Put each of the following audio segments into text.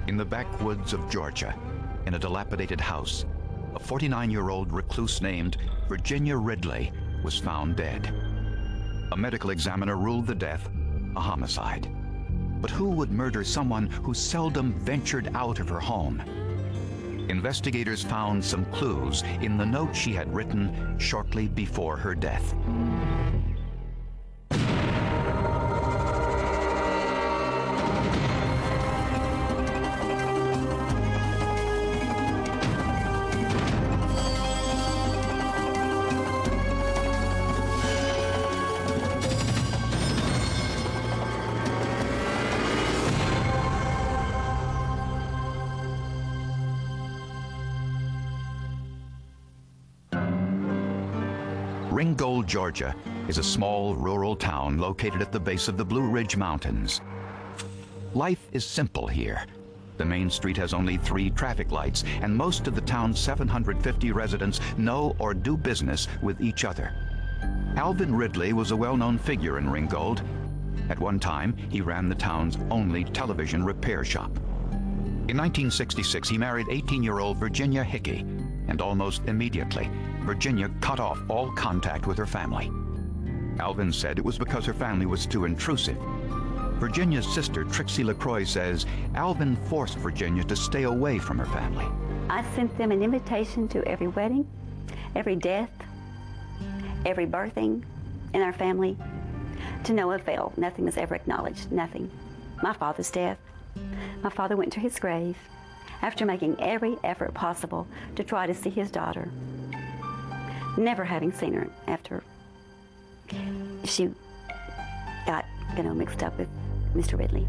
In the backwoods of Georgia, in a dilapidated house, a 49-year-old recluse named Virginia Ridley was found dead. A medical examiner ruled the death a homicide. But who would murder someone who seldom ventured out of her home? Investigators found some clues in the note she had written shortly before her death. Ringgold, Georgia, is a small rural town located at the base of the Blue Ridge Mountains. Life is simple here. The main street has only 3 traffic lights, and most of the town's 750 residents know or do business with each other. Alvin Ridley was a well-known figure in Ringgold. At one time, he ran the town's only television repair shop. In 1966, he married 18-year-old Virginia Hickey, and almost immediately, Virginia cut off all contact with her family. Alvin said it was because her family was too intrusive. Virginia's sister, Trixie LaCroix, says Alvin forced Virginia to stay away from her family. I sent them an invitation to every wedding, every death, every birthing in our family. To no avail. Nothing was ever acknowledged, nothing. My father's death. My father went to his grave after making every effort possible to try to see his daughter. Never having seen her after she got, mixed up with Mr. Ridley.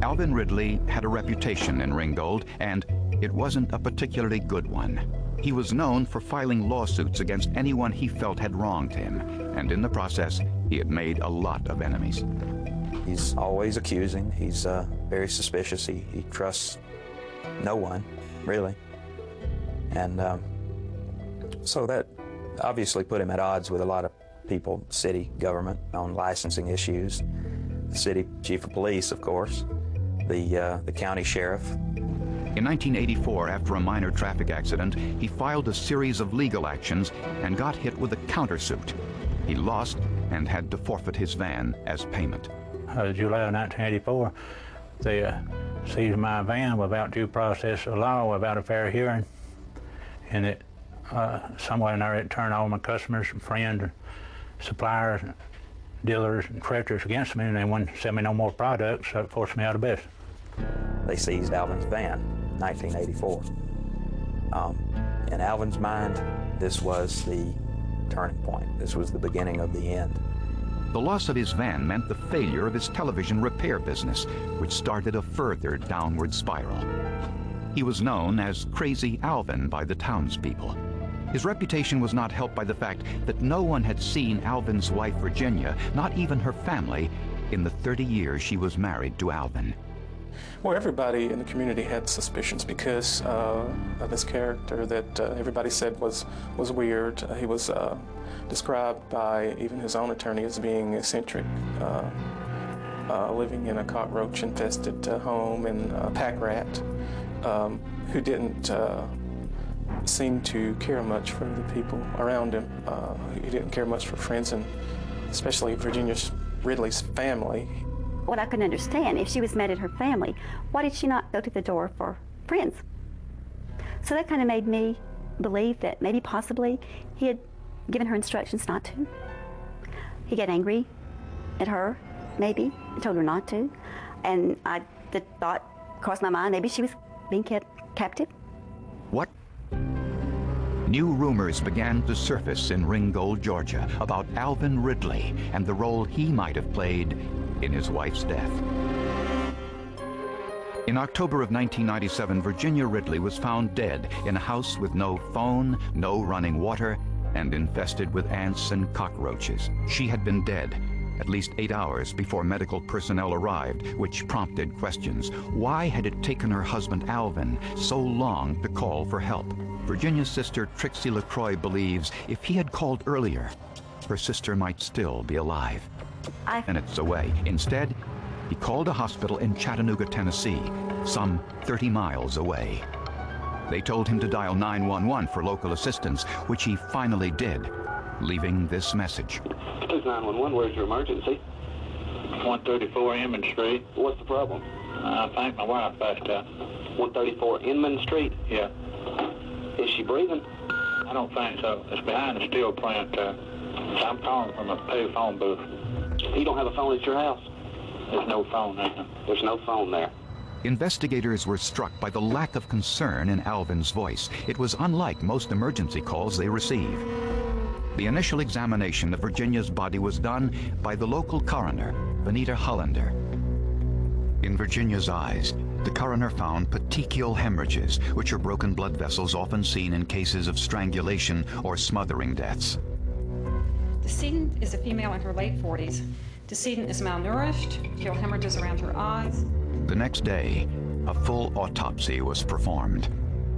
Alvin Ridley had a reputation in Ringgold, and it wasn't a particularly good one. He was known for filing lawsuits against anyone he felt had wronged him, and in the process, he had made a lot of enemies. He's always accusing. He's very suspicious. He trusts no one, really. And so that obviously put him at odds with a lot of people, city government, on licensing issues, the city chief of police, of course, the county sheriff. In 1984, after a minor traffic accident, he filed a series of legal actions and got hit with a countersuit. He lost and had to forfeit his van as payment. July of 1984, they seized my van without due process of law, without a fair hearing, and it somewhere in there it turned all my customers, friends, suppliers, dealers, and creditors against me, and they wouldn't sell me no more products, so it forced me out of business. They seized Alvin's van in 1984. In Alvin's mind, this was the turning point. This was the beginning of the end. The loss of his van meant the failure of his television repair business, which started a further downward spiral. He was known as Crazy Alvin by the townspeople. His reputation was not helped by the fact that no one had seen Alvin's wife, Virginia, not even her family, in the 30 years she was married to Alvin. Well, everybody in the community had suspicions because of this character that everybody said was weird. He was described by even his own attorney as being eccentric, living in a cockroach-infested home and a pack rat, who didn't seem to care much for the people around him. He didn't care much for friends, and especially Virginia Ridley's family. What I couldn't understand, if she was mad at her family, why did she not go to the door for friends? So that kind of made me believe that maybe possibly he had given her instructions not to. He got angry at her, maybe, and told her not to. And the thought crossed my mind, maybe she was being kept captive. What? New rumors began to surface in Ringgold, Georgia, about Alvin Ridley and the role he might have played in his wife's death. In October of 1997, Virginia Ridley was found dead in a house with no phone, no running water, and infested with ants and cockroaches. She had been dead at least 8 hours before medical personnel arrived, which prompted questions. Why had it taken her husband Alvin so long to call for help? Virginia's sister Trixie LaCroix believes if he had called earlier, her sister might still be alive. Minutes away. Instead, he called a hospital in Chattanooga, Tennessee, some 30 miles away. They told him to dial 911 for local assistance, which he finally did, leaving this message. This is 911. Where's your emergency? 134 Inman Street. What's the problem? I think my wife passed out. 134 Inman Street? Yeah. Is she breathing? I don't think so. It's behind the steel plant. I'm calling from a pay phone booth. You don't have a phone at your house? There's no phone there. There's no phone there. Investigators were struck by the lack of concern in Alvin's voice. It was unlike most emergency calls they receive. The initial examination of Virginia's body was done by the local coroner, Benita Hollander. In Virginia's eyes, the coroner found petechial hemorrhages, which are broken blood vessels often seen in cases of strangulation or smothering deaths. Decedent is a female in her late 40s. Decedent is malnourished, petechial hemorrhages around her eyes. The next day, a full autopsy was performed.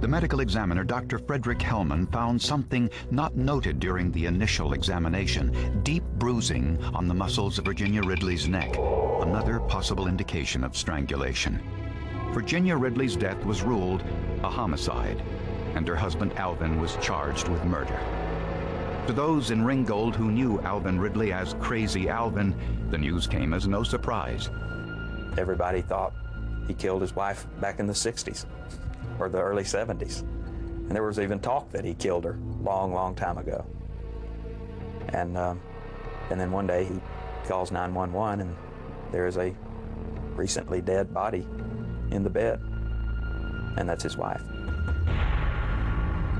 The medical examiner, Dr. Frederick Hellman, found something not noted during the initial examination: deep bruising on the muscles of Virginia Ridley's neck, another possible indication of strangulation. Virginia Ridley's death was ruled a homicide, and her husband Alvin was charged with murder. To those in Ringgold who knew Alvin Ridley as Crazy Alvin, the news came as no surprise. Everybody thought he killed his wife back in the 60s or the early 70s. And there was even talk that he killed her long, long time ago. And then one day he calls 911 and there is a recently dead body in the bed. And that's his wife.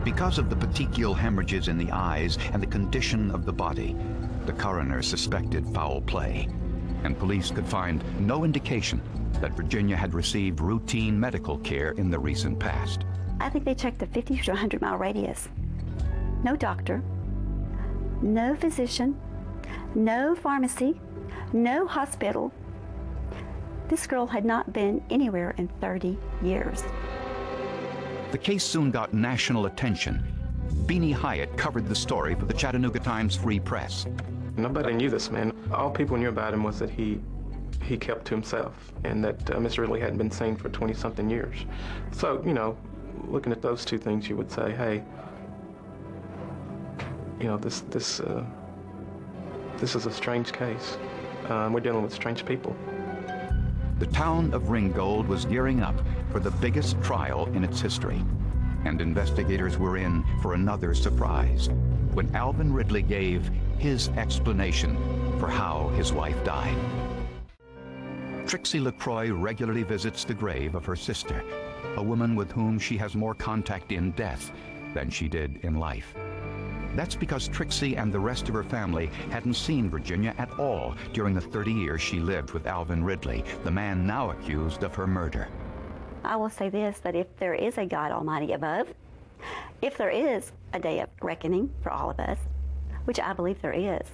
Because of the petechial hemorrhages in the eyes and the condition of the body, the coroner suspected foul play, and police could find no indication that Virginia had received routine medical care in the recent past. I think they checked a 50 to 100 mile radius. No doctor, no physician, no pharmacy, no hospital. This girl had not been anywhere in 30 years. The case soon got national attention. Beanie Hyatt covered the story for the Chattanooga Times Free Press. Nobody knew this man. All people knew about him was that he kept to himself and that Mr. Ridley hadn't been seen for 20-something years. So, you know, looking at those two things, you would say, hey, you know, this is a strange case. We're dealing with strange people. The town of Ringgold was gearing up for the biggest trial in its history, and investigators were in for another surprise when Alvin Ridley gave his explanation for how his wife died. Trixie LaCroix regularly visits the grave of her sister, a woman with whom she has more contact in death than she did in life. That's because Trixie and the rest of her family hadn't seen Virginia at all during the 30 years she lived with Alvin Ridley, the man now accused of her murder. I will say this, that if there is a God Almighty above, if there is a day of reckoning for all of us, which I believe there is,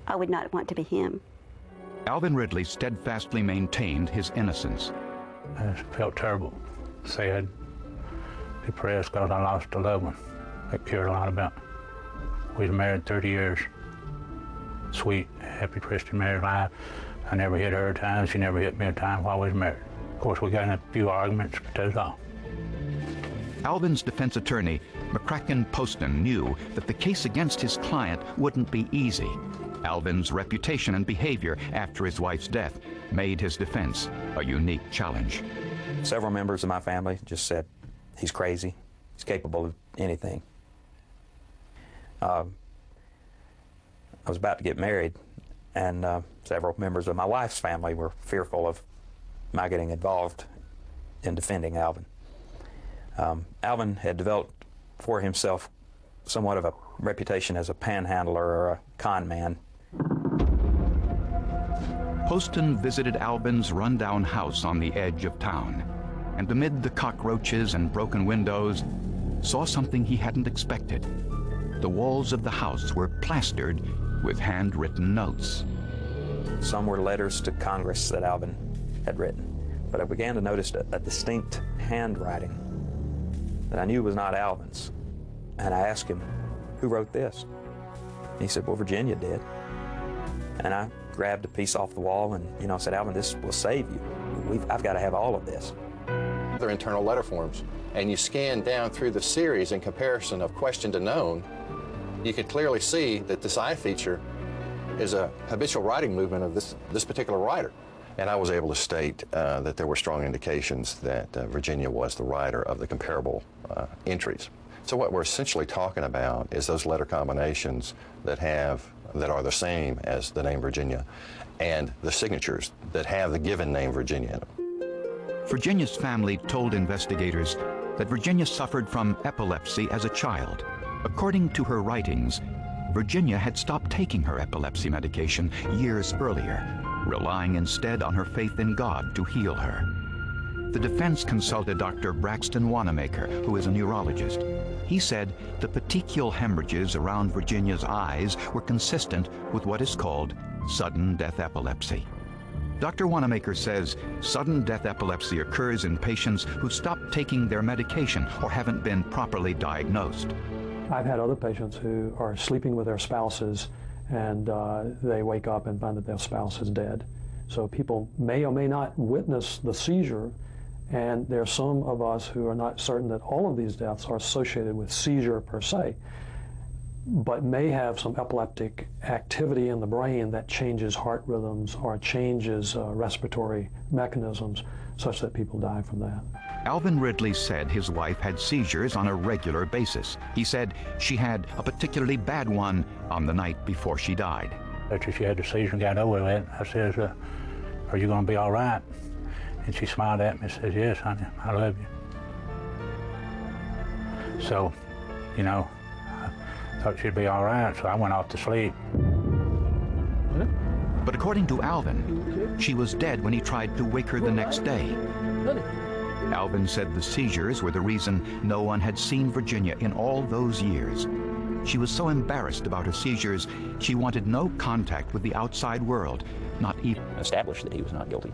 I would not want to be him. Alvin Ridley steadfastly maintained his innocence. I felt terrible, sad, depressed because I lost a loved one I cared a lot about. We was married 30 years. Sweet, happy Christian married life. I never hit her a time, she never hit me a time while we was married. Of course, we got in a few arguments, but that's all. Alvin's defense attorney, McCracken Poston, knew that the case against his client wouldn't be easy. Alvin's reputation and behavior after his wife's death made his defense a unique challenge. Several members of my family just said, he's crazy, he's capable of anything. I was about to get married, and several members of my wife's family were fearful of my getting involved in defending Alvin. Alvin had developed for himself somewhat of a reputation as a panhandler or a con man. Poston visited Alvin's rundown house on the edge of town, and amid the cockroaches and broken windows, saw something he hadn't expected. The walls of the house were plastered with handwritten notes. Some were letters to Congress that Alvin had written, but I began to notice a distinct handwriting that I knew was not Alvin's. And I asked him, who wrote this? And he said, well, Virginia did. And I grabbed a piece off the wall and, you know, said, Alvin, this will save you. I've got to have all of this. They're internal letter forms, and you scan down through the series in comparison of question to known, you could clearly see that this I feature is a habitual writing movement of this particular writer. And I was able to state that there were strong indications that Virginia was the writer of the comparable entries. So what we're essentially talking about is those letter combinations that are the same as the name Virginia, and the signatures that have the given name Virginia in them. Virginia's family told investigators that Virginia suffered from epilepsy as a child. According to her writings, Virginia had stopped taking her epilepsy medication years earlier, relying instead on her faith in God to heal her. The defense consulted Dr. Braxton Wanamaker, who is a neurologist. He said the petechial hemorrhages around Virginia's eyes were consistent with what is called sudden death epilepsy. Dr. Wanamaker says sudden death epilepsy occurs in patients who stop taking their medication or haven't been properly diagnosed. I've had other patients who are sleeping with their spouses and they wake up and find that their spouse is dead. So people may or may not witness the seizure, and there are some of us who are not certain that all of these deaths are associated with seizure per se, but may have some epileptic activity in the brain that changes heart rhythms or changes respiratory mechanisms such that people die from that. Alvin Ridley said his wife had seizures on a regular basis. He said she had a particularly bad one on the night before she died. After she had the seizure and got over it, I says, are you going to be all right? And she smiled at me and says, yes, honey, I love you. So, you know, I thought she'd be all right, so I went off to sleep. But according to Alvin, she was dead when he tried to wake her the next day. Alvin said the seizures were the reason no one had seen Virginia in all those years. She was so embarrassed about her seizures, she wanted no contact with the outside world, not even established that he was not guilty.